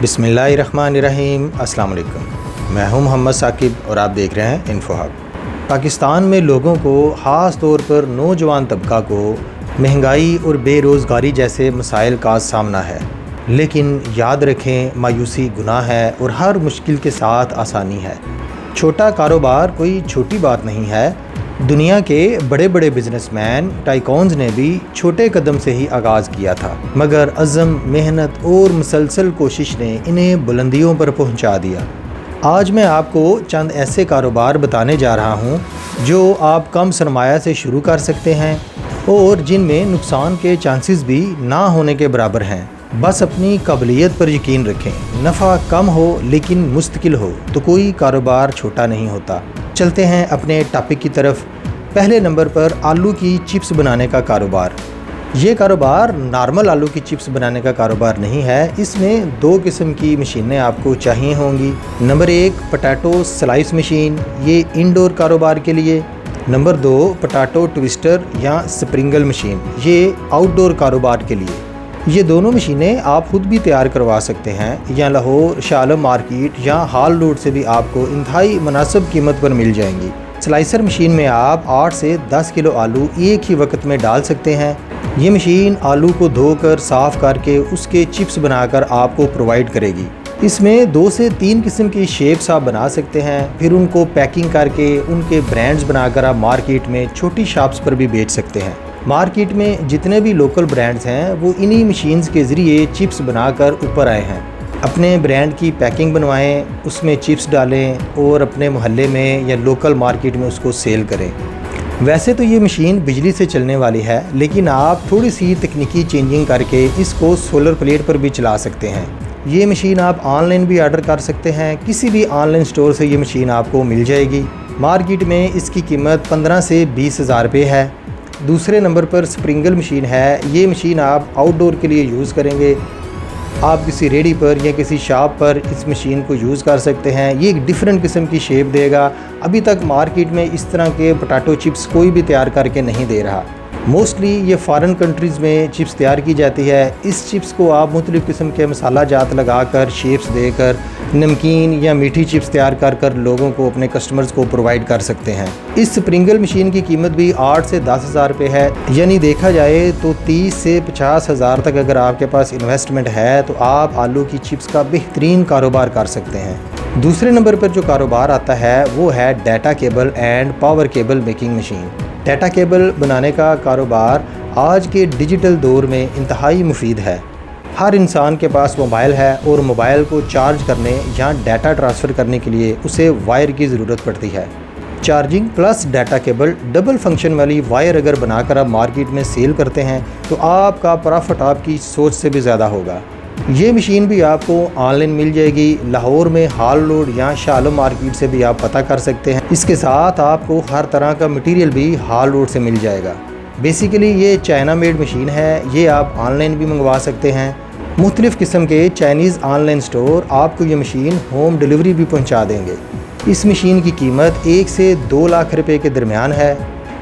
बिस्मिल्लाहिर्रहमानिर्रहीम। अस्सलाम वालेकुम। मैं हूं मोहम्मद साकिब और आप देख रहे हैं इन्फो हब। पाकिस्तान में लोगों को, ख़ास तौर पर नौजवान तबका को महंगाई और बेरोज़गारी जैसे मसाइल का सामना है। लेकिन याद रखें, मायूसी गुनाह है और हर मुश्किल के साथ आसानी है। छोटा कारोबार कोई छोटी बात नहीं है। दुनिया के बड़े बड़े बिजनेसमैन टाइकॉन्स ने भी छोटे कदम से ही आगाज़ किया था, मगर अज़म, मेहनत और मुसलसल कोशिश ने इन्हें बुलंदियों पर पहुंचा दिया। आज मैं आपको चंद ऐसे कारोबार बताने जा रहा हूं जो आप कम सरमाया से शुरू कर सकते हैं और जिनमें नुकसान के चांसेस भी ना होने के बराबर हैं। बस अपनी काबिलियत पर यकीन रखें। नफ़ा कम हो लेकिन मुस्तकिल हो तो कोई कारोबार छोटा नहीं होता। चलते हैं अपने टॉपिक की तरफ। पहले नंबर पर आलू की चिप्स बनाने का कारोबार। ये कारोबार नॉर्मल आलू की चिप्स बनाने का कारोबार नहीं है। इसमें दो किस्म की मशीनें आपको चाहिए होंगी। नंबर 1 पोटैटो स्लाइस मशीन, ये इंडोर कारोबार के लिए। नंबर 2 पोटैटो ट्विस्टर या स्प्रिंगल मशीन, ये आउटडोर कारोबार के लिए। ये दोनों मशीनें आप खुद भी तैयार करवा सकते हैं या लाहौर, शालम मार्केट या हाल रोड से भी आपको इंतहाई मुनासिब कीमत पर मिल जाएंगी। स्लाइसर मशीन में आप 8 से 10 किलो आलू एक ही वक्त में डाल सकते हैं। ये मशीन आलू को धोकर साफ़ करके उसके चिप्स बनाकर आपको प्रोवाइड करेगी। इसमें 2 से 3 किस्म की शेप्स आप बना सकते हैं, फिर उनको पैकिंग करके उनके ब्रांड्स बनाकर आप मार्केट में छोटी शॉप्स पर भी बेच सकते हैं। मार्केट में जितने भी लोकल ब्रांड्स हैं वो इन्हीं मशीन्स के ज़रिए चिप्स बनाकर ऊपर आए हैं। अपने ब्रांड की पैकिंग बनवाएं, उसमें चिप्स डालें और अपने मोहल्ले में या लोकल मार्केट में उसको सेल करें। वैसे तो ये मशीन बिजली से चलने वाली है, लेकिन आप थोड़ी सी तकनीकी चेंजिंग करके इसको सोलर प्लेट पर भी चला सकते हैं। ये मशीन आप ऑनलाइन भी ऑर्डर कर सकते हैं। किसी भी ऑनलाइन स्टोर से ये मशीन आपको मिल जाएगी। मार्केट में इसकी कीमत 15 से 20 हज़ार रुपये है। दूसरे नंबर पर स्प्रिंगल मशीन है। ये मशीन आप आउटडोर के लिए यूज़ करेंगे। आप किसी रेडी पर या किसी शॉप पर इस मशीन को यूज़ कर सकते हैं। ये एक डिफरेंट किस्म की शेप देगा। अभी तक मार्केट में इस तरह के पोटैटो चिप्स कोई भी तैयार करके नहीं दे रहा। मोस्टली ये फ़ॉरेन कंट्रीज़ में चिप्स तैयार की जाती है। इस चिप्स को आप मुख्तलिफ़ किस्म के मसाला जात लगाकर, शेप्स देकर नमकीन या मीठी चिप्स तैयार कर लोगों को, अपने कस्टमर्स को प्रोवाइड कर सकते हैं। इस स्प्रिंगल मशीन की कीमत भी 8 से 10 हज़ार रुपये है। यानी देखा जाए तो 30 से 50 हज़ार तक अगर आपके पास इन्वेस्टमेंट है तो आप आलू की चिप्स का बेहतरीन कारोबार कर सकते हैं। दूसरे नंबर पर जो कारोबार आता है वो है data cable and power cable making machine. Data cable बनाने का कारोबार आज के डिजिटल दौर में इंतहाई मुफीद है। हर इंसान के पास मोबाइल है और मोबाइल को चार्ज करने या डाटा ट्रांसफ़र करने के लिए उसे वायर की ज़रूरत पड़ती है। Charging plus data cable double function वाली वायर अगर बनाकर आप मार्केट में सेल करते हैं तो आपका प्रॉफिट आपकी सोच से भी ज़्यादा होगा। ये मशीन भी आपको ऑनलाइन मिल जाएगी। लाहौर में हाल रोड या शालम मार्केट से भी आप पता कर सकते हैं। इसके साथ आपको हर तरह का मटेरियल भी हाल रोड से मिल जाएगा। बेसिकली ये चाइना मेड मशीन है। ये आप ऑनलाइन भी मंगवा सकते हैं। मुख्तलिफ़ किस्म के चाइनीज़ ऑनलाइन स्टोर आपको ये मशीन होम डिलीवरी भी पहुंचा देंगे। इस मशीन की कीमत 1 से 2 लाख रुपए के दरमियान है,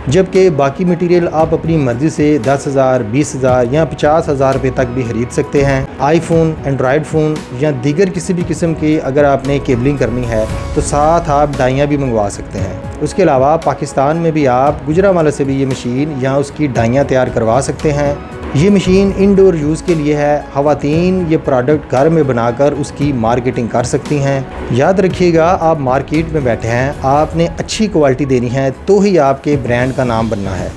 जबकि बाकी मटेरियल आप अपनी मर्ज़ी से 10 हज़ार, 20 हज़ार या 50 हज़ार रुपये तक भी ख़रीद सकते हैं। आईफोन, एंड्रॉयड फ़ोन या दीगर किसी भी किस्म की अगर आपने केबलिंग करनी है तो साथ आप डाइयाँ भी मंगवा सकते हैं। उसके अलावा पाकिस्तान में भी आप गुजरावाला से भी ये मशीन या उसकी डाइयाँ तैयार करवा सकते हैं। ये मशीन इंडोर यूज़ के लिए है। ख़वातीन ये प्रोडक्ट घर में बनाकर उसकी मार्केटिंग कर सकती हैं। याद रखिएगा, आप मार्केट में बैठे हैं, आपने अच्छी क्वालिटी देनी है तो ही आपके ब्रांड का नाम बनना है।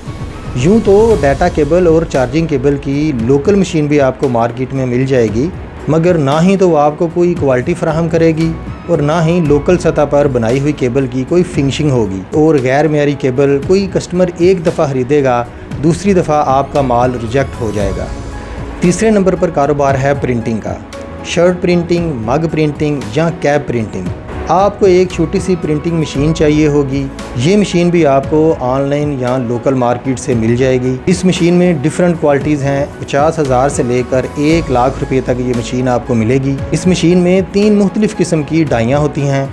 यूँ तो डाटा केबल और चार्जिंग केबल की लोकल मशीन भी आपको मार्केट में मिल जाएगी, मगर ना ही तो आपको कोई क्वालिटी फ़राहम करेगी और ना ही लोकल सतह पर बनाई हुई केबल की कोई फिनिशिंग होगी। और गैर मेयारी केबल कोई कस्टमर एक दफ़ा ख़रीदेगा, दूसरी दफ़ा आपका माल रिजेक्ट हो जाएगा। तीसरे नंबर पर कारोबार है प्रिंटिंग का। शर्ट प्रिंटिंग, मग प्रिंटिंग या कैप प्रिंटिंग। आपको एक छोटी सी प्रिंटिंग मशीन चाहिए होगी। ये मशीन भी आपको ऑनलाइन या लोकल मार्केट से मिल जाएगी। इस मशीन में डिफरेंट क्वालिटीज़ हैं। 50 हज़ार से लेकर 1 लाख रुपए तक ये मशीन आपको मिलेगी। इस मशीन में 3 मुख्तलिफ़ किस्म की डाइयाँ होती हैं।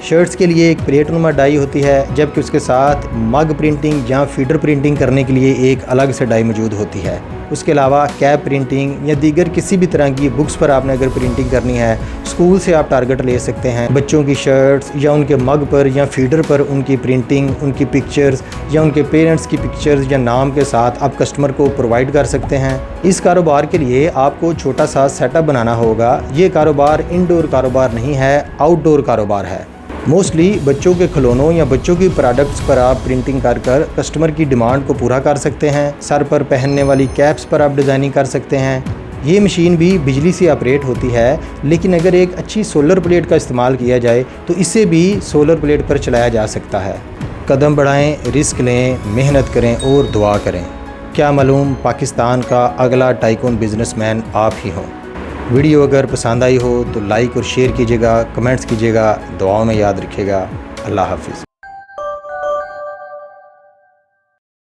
शर्ट्स के लिए एक प्लेटनुमा डाई होती है, जबकि उसके साथ मग प्रिंटिंग या फीडर प्रिंटिंग करने के लिए एक अलग से डाई मौजूद होती है। उसके अलावा कैप प्रिंटिंग या दीगर किसी भी तरह की बुक्स पर आपने अगर प्रिंटिंग करनी है, स्कूल से आप टारगेट ले सकते हैं। बच्चों की शर्ट्स या उनके मग पर या फीडर पर उनकी प्रिंटिंग, उनकी पिक्चर्स या उनके पेरेंट्स की पिक्चर्स या नाम के साथ आप कस्टमर को प्रोवाइड कर सकते हैं। इस कारोबार के लिए आपको छोटा सा सेटअप बनाना होगा। ये कारोबार इनडोर कारोबार नहीं है, आउटडोर कारोबार है। मोस्टली बच्चों के खिलौनों या बच्चों की प्रोडक्ट्स पर आप प्रिंटिंग कर कस्टमर की डिमांड को पूरा कर सकते हैं। सर पर पहनने वाली कैप्स पर आप डिज़ाइनिंग कर सकते हैं। ये मशीन भी बिजली से ऑपरेट होती है, लेकिन अगर एक अच्छी सोलर प्लेट का इस्तेमाल किया जाए तो इसे भी सोलर प्लेट पर चलाया जा सकता है। कदम बढ़ाएं, रिस्क लें, मेहनत करें और दुआ करें। क्या मालूम पाकिस्तान का अगला टाइकून बिजनेसमैन आप ही हों। वीडियो अगर पसंद आई हो तो लाइक और शेयर कीजिएगा, कमेंट्स कीजिएगा, दुआओं में याद रखिएगा। अल्लाह हाफिज़।